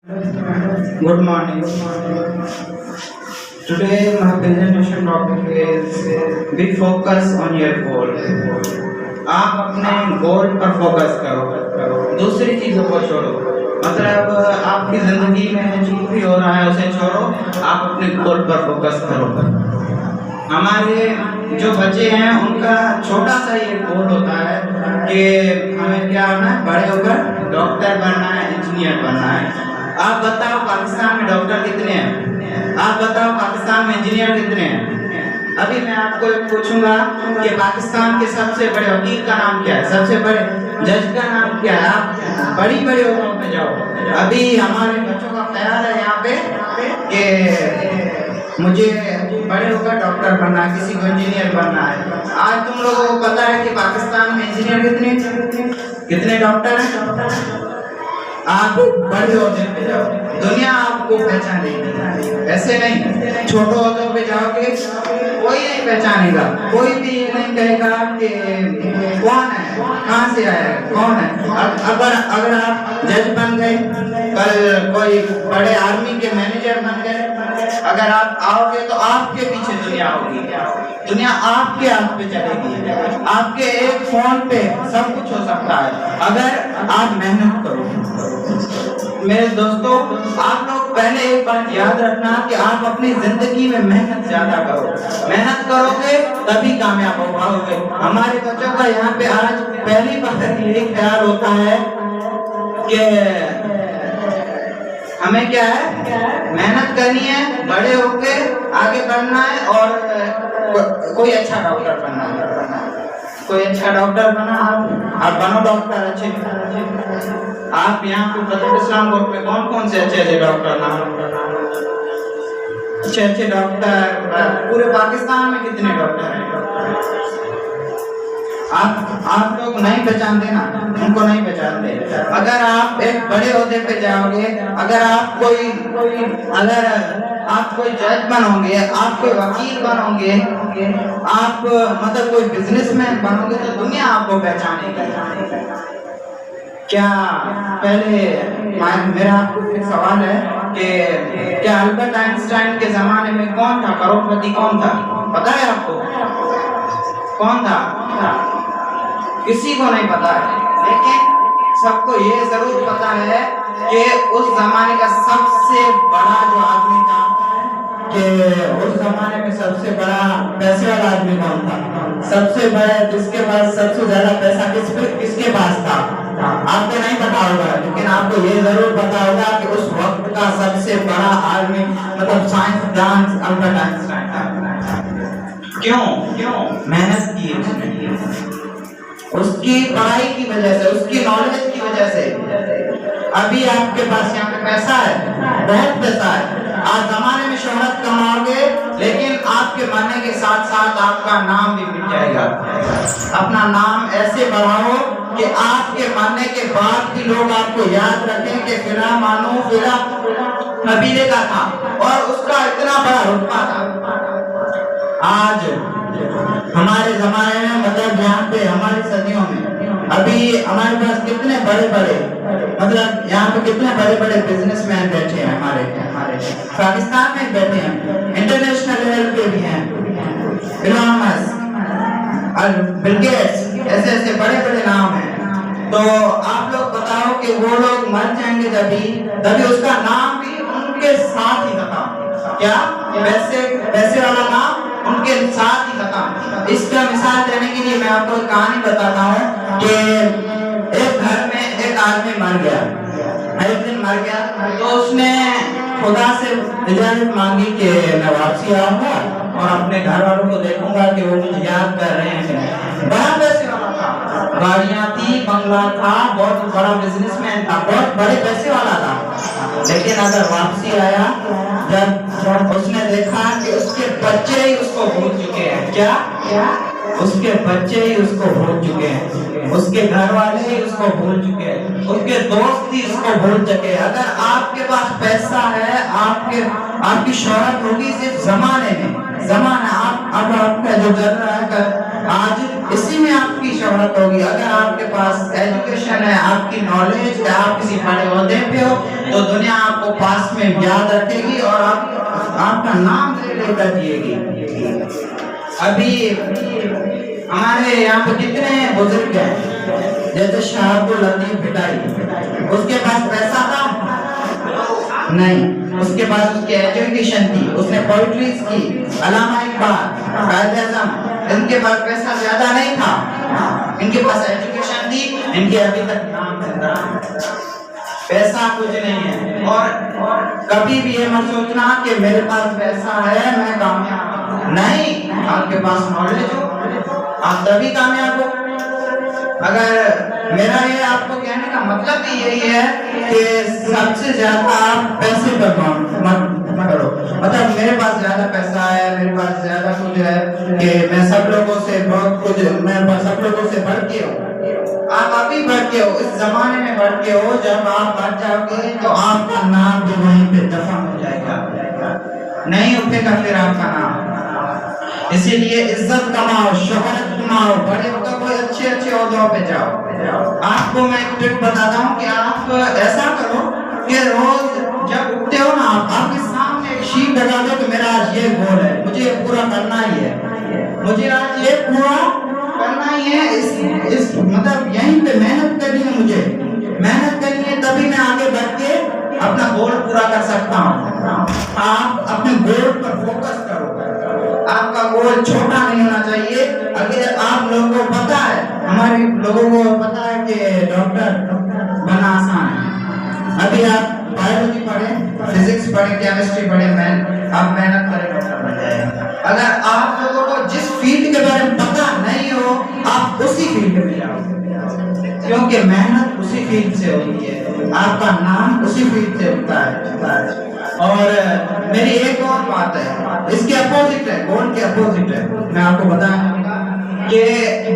Good morning. Today my presentation topic is be focus on your goal. आप अपने गोल पर focus करो, दूसरी चीजों को छोड़ो। मतलब आपकी जिंदगी में जो भी हो रहा है उसे छोड़ो, आप अपने गोल पर फोकस करो। हमारे जो बच्चे हैं उनका छोटा सा ये गोल होता है कि हमें क्या होना है, बड़े होकर डॉक्टर बनना है, इंजीनियर बनना है। आप बताओ पाकिस्तान में डॉक्टर कितने हैं? आप बताओ पाकिस्तान में इंजीनियर कितने हैं? अभी मैं आपको पूछूंगा कि पाकिस्तान के सबसे बड़े वकील का नाम क्या है, सबसे बड़े जज का नाम क्या है। आप बड़ी बड़ी ओहदों पे जाओ। अभी हमारे बच्चों का ख्याल है यहाँ पे कि मुझे बड़े होकर डॉक्टर बनना है, किसी को इंजीनियर बनना है। आज तुम लोगों को पता है कि पाकिस्तान में इंजीनियर कितने डॉक्टर हैं? आप बड़े ओहदे पे जाओ, दुनिया आपको पहचानेगी। ऐसे नहीं छोटे ओहदों पे जाओगे कोई नहीं पहचानेगा, कोई भी ये नहीं कहेगा कि कौन है, कहाँ से आया है, कौन है। अगर आप जज बन गए, कल कोई बड़े आर्मी के मैनेजर बन गए, अगर आप आओगे तो आपके पीछे दुनिया होगी, दुनिया आपके हाथ पे चलेगी। आपके एक फोन पे सब कुछ हो सकता है अगर आप मेहनत करो। मेरे दोस्तों, आप लोग पहले एक बात याद रखना कि आप अपनी जिंदगी में मेहनत ज्यादा करो। मेहनत करोगे तभी कामयाब हो पाओगे। हमारे बच्चों का यहाँ पे आज पहली बार यही ख्याल होता है कि हमें क्या है, मेहनत करनी है, बड़े होके आगे बढ़ना है और कोई अच्छा डॉक्टर बनना है। कोई अच्छा डॉक्टर बना, आप बनो डॉक्टर अच्छे। आप यहाँ पे फतेह इस्लाम कोर्ट में कौन कौन से अच्छे अच्छे डॉक्टर नाम, अच्छे डॉक्टर पूरे पाकिस्तान में कितने डॉक्टर हैं? आप लोग नहीं पहचानते ना, उनको नहीं पहचानते। अगर आप एक बड़े ओहदे पे जाओगे, अगर आप कोई जज बनोगे, आप कोई वकील बनोगे, आप मतलब कोई बिजनेसमैन बनोगे तो दुनिया आपको पहचानेगी। क्या पहले मेरा आपको एक सवाल है कि क्या अल्बर्ट आइंस्टाइन के जमाने में कौन था करोड़पति, कौन था? पता है आपको कौन था? किसी को नहीं पता है, लेकिन सबको ये जरूर पता है कि उस जमाने का सबसे बड़ा जो आदमी था, कि उस जमाने में सबसे बड़ा पैसे वाला आदमी कौन था? सबसे बड़ा जिसके पास सबसे ज्यादा पैसा किसके पास था? आपको नहीं पता होगा, लेकिन आपको ये जरूर पता होगा कि उस वक्त का सबसे बड़ा आदमी मतलब साइंसदान अल्बर्ट आइंस्टाइन था। क्यों? मेहनत की उसने, उसकी पढ़ाई की वजह से, उसकी नॉलेज की वजह से। अभी आपके पास यहाँ पे पैसा है, बहुत पैसा है, आज जमाने में शोहरत कमाओगे, लेकिन आपके मरने के साथ साथ आपका नाम भी मिट जाएगा। अपना नाम ऐसे बढ़ाओ कि आपके मरने के बाद भी लोग आपको याद रखें कि फिरा मानो फिरा कबीले का था और उसका इतना बड़ा रुतबा था। आज हमारे जमाने में मतलब यहाँ पे हमारी सदियों में अभी हमारे पास कितने बड़े बड़े मतलब यहाँ पे कितने बड़े बड़े बिजनेसमैन बैठे हैं, हमारे पाकिस्तान में बैठे हैं, इंटरनेशनल लेवल पे भी हैं, इलॉन मस्क और बिल गेट्स, ऐसे ऐसे बड़े बड़े नाम हैं। तो आप लोग बताओ कि वो लोग मर जाएंगे तभी उसका नाम भी उनके साथ ही खत्म। क्या? पैसे वाला नाम उनके साथ ही खत्म। इसका मिसाल देने के लिए मैं आपको एक कहानी बताता हूँ कि एक घर में एक आदमी मर गया, एक दिन मर गया, तो उसने खुदा से इजाजत मांगी कि मैं वापसी आऊंगा और अपने घर वालों को देखूंगा कि वो मुझे याद कर रहे हैं। बड़ा पैसे वाला था, गाड़ियां थी, बंगला था, बहुत बड़ा बिजनेसमैन था, बहुत बड़े पैसे वाला था। लेकिन अगर वापसी आया, जब उसने देखा कि उसके बच्चे ही उसको भूल चुके हैं। क्या? उसके बच्चे ही उसको भूल चुके हैं, उसके घर वाले ही उसको भूल चुके हैं, उसके दोस्त ही उसको भूल चुके हैं। अगर आपके पास पैसा है, आपकी शोहरत होगी सिर्फ जमाना अब आपका जो चल रहा है कल आज इसी में आपकी शोहरत होगी। अगर आपके पास एजुकेशन है, आपकी नॉलेज है, आप किसी बड़े ओहदे पे हो तो दुनिया आपको पास में याद रखेगी और आपका नाम लेकर जिएगी। अभी हमारे यहाँ पे कितने बुजुर्ग हैं, जैसे शाह अब्दुल लतीफ भिटाई, उसके पास पैसा था नहीं, उसके पास उसकी एजुकेशन थी, उसने पोइट्रीज की। अल्लामा इकबाल, कायद आज़म, इनके पास पैसा ज्यादा नहीं था, इनके पास एजुकेशन थी, इनके अभी तक नाम जिंदा है। पैसा कुछ नहीं है। और कभी भी ये मत सोचना कि मेरे पास पैसा है मैं कामयाब नहीं, आपके पास नॉलेज हो आप तभी कामयाब हो। अगर मेरा ये आपको कहने का मतलब भी यही है कि सबसे ज्यादा आप पैसे पर मत करो, मतलब मेरे पास ज्यादा पैसा है, मेरे पास ज्यादा कुछ है कि मैं सब लोगों से बहुत कुछ, मैं सब लोगों से बढ़ के हूँ। आप अभी बढ़ के हो, इस जमाने में बढ़ के हो, जब आप बढ़ जाओगे तो आपका नाम भी वहीं पे दफन हो जाएगा, नहीं उठेगा फिर आपका नाम। इसीलिए इज्जत कमाओ, शोहरत कमाओ, बड़े होकर कोई अच्छे अच्छे ओहदों पे जाओ। आपको मैं एक ट्रिक बताता हूँ कि आप ऐसा करो कि रोज जब उठते हो ना, आपके सामने एक शीट लगा दो कि मेरा आज ये गोल है, मुझे पूरा करना ही है, मुझे आज ये पूरा करना ही है। इस मतलब यहीं पे मेहनत करनी है, मुझे मेहनत करनी है, तभी मैं आगे बढ़ के अपना गोल पूरा कर सकता हूँ। आप अपने गोल पर फोकस करो, आपका गोल छोटा नहीं होना चाहिए। अगर आप लोगों को पता है, हमारे लोगों को पता है कि डॉक्टर बनना आसान है, अभी आप बायोलॉजी पढ़े, फिजिक्स पढ़े, केमिस्ट्री पढ़े, आप मेहनत करें डॉक्टर बन जाएंगे। अगर आप लोगों को जिस फील्ड के बारे में पता नहीं हो, आप उसी फील्ड में जाओ, क्योंकि मेहनत उसी फील्ड से होती है, आपका नाम उसी फील्ड से होता है। और मेरी एक और बात है, इसके अपोजिट है, गोल के अपोजिट है, मैं आपको बताऊंगा कि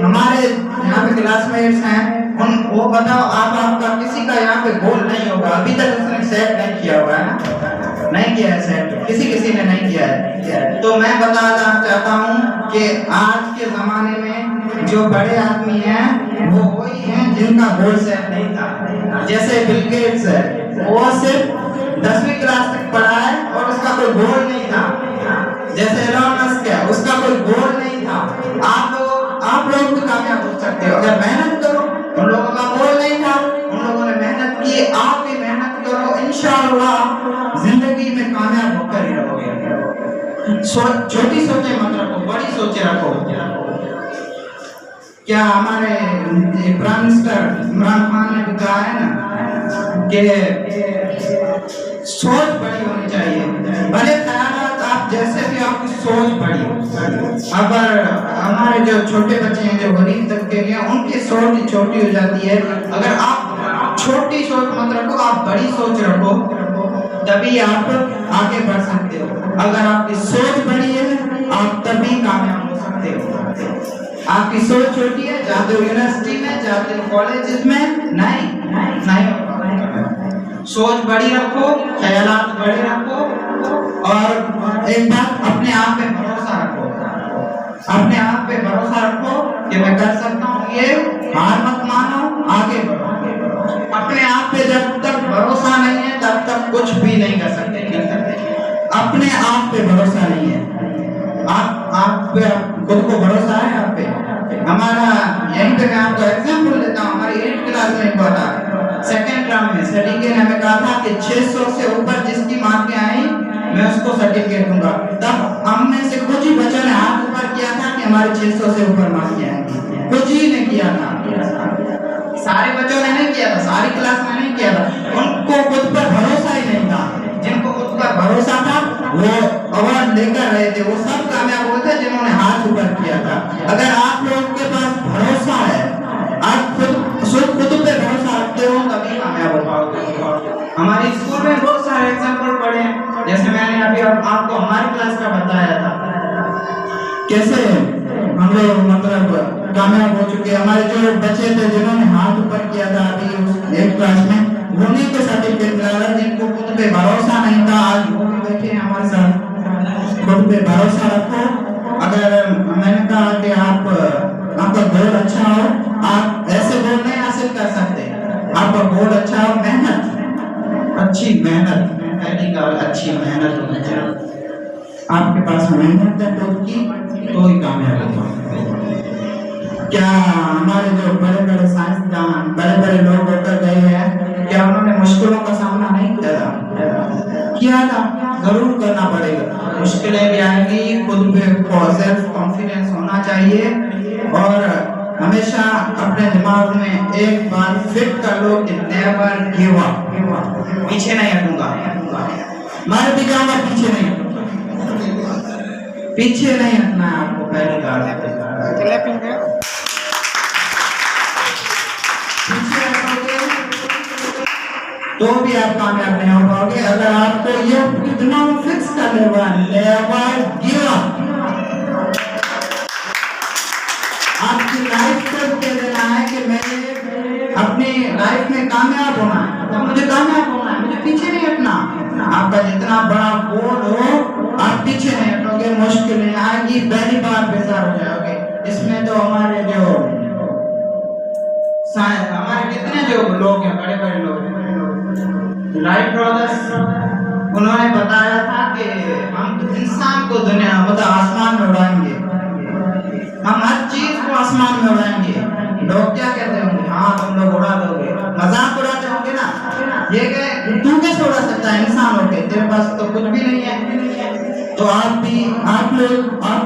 हमारे यहाँ पे क्लासमेट्स हैं, उन वो बताओ आपका किसी का यहाँ पे गोल नहीं होगा, अभी तक उसने सेट नहीं किया हुआ है ना, नहीं किया है सेट, किसी ने नहीं किया है। तो मैं बताना चाहता हूँ कि आज के जमाने में जो बड़े आदमी हैं वो वही हैं जिनका गोल सेट नहीं था। जैसे बिल गेट्स है, वो सिर्फ 10वीं क्लास तक पढ़ा है और उसका कोई गोल नहीं था। जैसे एलोन मस्क है, उसका कोई गोल नहीं था। आप लोग भी कामयाब हो सकते हो अगर मेहनत करो। उन लोगों का गोल नहीं था, उन लोगों ने मेहनत की, आप भी मेहनत करो, इंशाअल्लाह जिंदगी में कामयाब होकर ही रहोगे। छोटी सोचे मत रखो, बड़ी सोचे रखो। क्या हमारे प्राइम मिनिस्टर इमरान खान ने कहा है ना कि सोच बड़ी होनी चाहिए, भले ख्यालात आप जैसे भी आपकी सोच बड़ी हो। अगर हमारे जो छोटे बच्चे हैं, जो गरीब तबके के हैं, उनकी सोच छोटी हो जाती है। अगर आप छोटी सोच मत रखो, आप बड़ी सोच रखो, तभी आप आगे बढ़ सकते हो। अगर आपकी सोच बड़ी है, आप तभी कामयाब हो सकते हो। आपकी सोच छोटी है, जाते हो यूनिवर्सिटी में, जाते हो कॉलेज में, नहीं सोच बड़ी रखो, ख्यालात बड़े रखो, और एक बात, अपने आप पे भरोसा रखो, अपने आप पे भरोसा रखो कि मैं कर सकता हूँ, ये हार मत मानो, आगे बढ़ो। अपने आप पे जब तक भरोसा नहीं है तब तक कुछ भी नहीं कर सकते। अपने आप पे भरोसा नहीं है, आप पे खुद को भरोसा है आप पे। हमारा यहीं पे मैं आपको एग्जाम्पल देता हूँ, हमारी 8th क्लास में एक था, सेकेंड टर्म में सर्टिफिकेट हमें कहा था कि 600 से ऊपर जिसकी मार्कें आई मैं उसको सर्टिफिकेट दूंगा। तब हम में से कुछ ही बच्चों ने हाथ ऊपर किया था कि हमारे 600 से ऊपर मार्कें आएंगी, कुछ ही ने किया था, सारे बच्चों ने नहीं किया था, सारी क्लास में नहीं किया था। उनको खुद पर भरोसा ही नहीं था, जिनको खुद पर भरोसा था वो अवार्ड लेकर रहे थे, वो सब कामयाब हुए थे जिन्होंने हाथ ऊपर किया था। अगर आप लोगों के पास भरोसा है, आप खुद पे भरोसा रखते हो, तभी कामयाब हो पाओगे। हमारे स्कूल में बहुत सारे एग्जाम्पल पढ़े, जैसे मैंने अभी आपको हमारी क्लास का बताया था कैसे हम लोग मतलब कामयाब हो चुके। हमारे जो बच्चे थे जिन्होंने हाथ ऊपर किया था अभी एक क्लास में, उन्हीं को सर्टिफिकेट मिला, जिनको खुद पे भरोसा नहीं था, आज वो भी बैठे हैं हमारे साथ। खुद पे भरोसा रखो अगर मैंने कहा कि आपका गोल अच्छा हो, आप ऐसे गोल नहीं हासिल कर सकते। आपका गोल अच्छा हो, मेहनत, अच्छी मेहनत, पहली बात अच्छी मेहनत होनी चाहिए। आपके पास मेहनत है तो ही कामयाब होगा। क्या हमारे जो बड़े बड़े साइंसदान, बड़े बड़े लोग होकर गए हैं, क्या उन्होंने मुश्किलों का सामना नहीं किया था? जरूर करना पड़ेगा। मुश्किलें भी आएंगी, खुद पे सेल्फ कॉन्फिडेंस होना चाहिए और हमेशा अपने दिमाग में एक बार फिट कर लो कि नेवर गिव अप, पीछे नहीं हटूंगा, मर भी जाऊंगा, पीछे नहीं हटना है आपको। पहली बात तो भी आप कामयाब नहीं हो पाओगे। अगर आपको ये दिमाग में फिक्स कर लेगा नेवर गिव अप, आपकी लाइफ को कह देना है कि मैंने अपनी लाइफ में कामयाब होना है, तो मुझे कामयाब होना है, मुझे पीछे नहीं हटना। आपका जितना बड़ा गोल हो, आप पीछे नहीं हटोगे, मुश्किलें आएगी, पहली बार बेजार हो जाओगे। इसमें तो हमारे कितने जो लोग हैं, बड़े बड़े लोग, राइट ब्रदर्स, उन्होंने बताया था कि हम इंसान को दुनिया मतलब आसमान में उड़ाएंगे, हम हर चीज को आसमान में उड़ाएंगे। लोग क्या कहते होंगे? हाँ तुम लोग उड़ा दोगे, मजाक उड़ाते होंगे ना। ये तू कैसे उड़ा सकता है इंसान होके, तेरे पास तो कुछ भी नहीं है। तो आप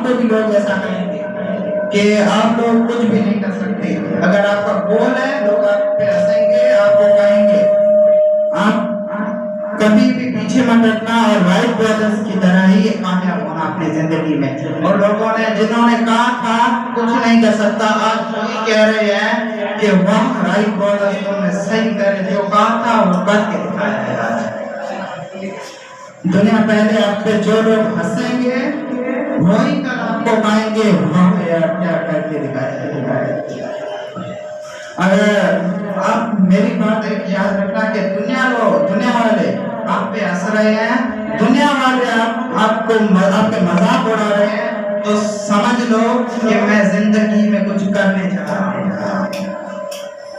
तो भी लोग ऐसा कहेंगे कि आप लोग कुछ भी नहीं कर सकते। अगर आपका गोल है, लोग आप पे हंसेंगे, आपको कहेंगे। आप कभी भी पीछे मत हटना और वाइट ब्रदर्स की तरह ही कामयाब होना अपनी जिंदगी में। और लोगों ने जिन्होंने कहा था कुछ नहीं कर सकता, आज वही कह रहे हैं कि वाह राइट ब्रदर्स, तुमने सही कर, जो कहा था वो करके दिखाया है। आज दुनिया पहले आप पे जो लोग हंसेंगे वही कल आपको पाएंगे वाह यार क्या करके दिखाया। अगर आप मेरी बात एक याद रखना कि दुनिया वाले आप पे हंस रहे हैं, दुनिया वाले आपके मजाक उड़ा रहे हैं, तो समझ लो कि मैं जिंदगी में कुछ करने जा रहा हूं।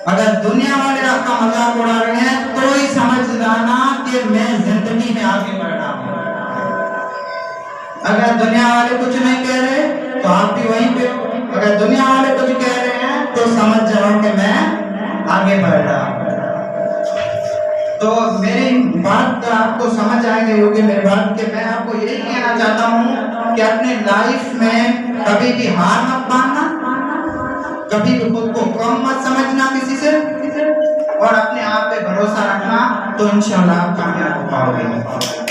अगर दुनिया वाले आपका मजाक उड़ा रहे हैं तो ही समझ जाना कि मैं जिंदगी में आगे बढ़ रहा हूं। अगर दुनिया वाले कुछ नहीं कह रहे तो आप भी वहीं पे हो। अगर दुनिया वाले कुछ कह रहे हैं तो समझ जाओ कि मैं आगे बढ़ रहा हूं। तो मेरी बात आपको समझ आएगी होगी, मेरी बात के मैं आपको यही कहना चाहता हूँ कि अपनी लाइफ में कभी भी हार मत मानना, कभी भी खुद को कम मत समझना किसी से, और अपने आप पे भरोसा रखना, तो इंशाल्लाह आप कामयाब हो पाओगे।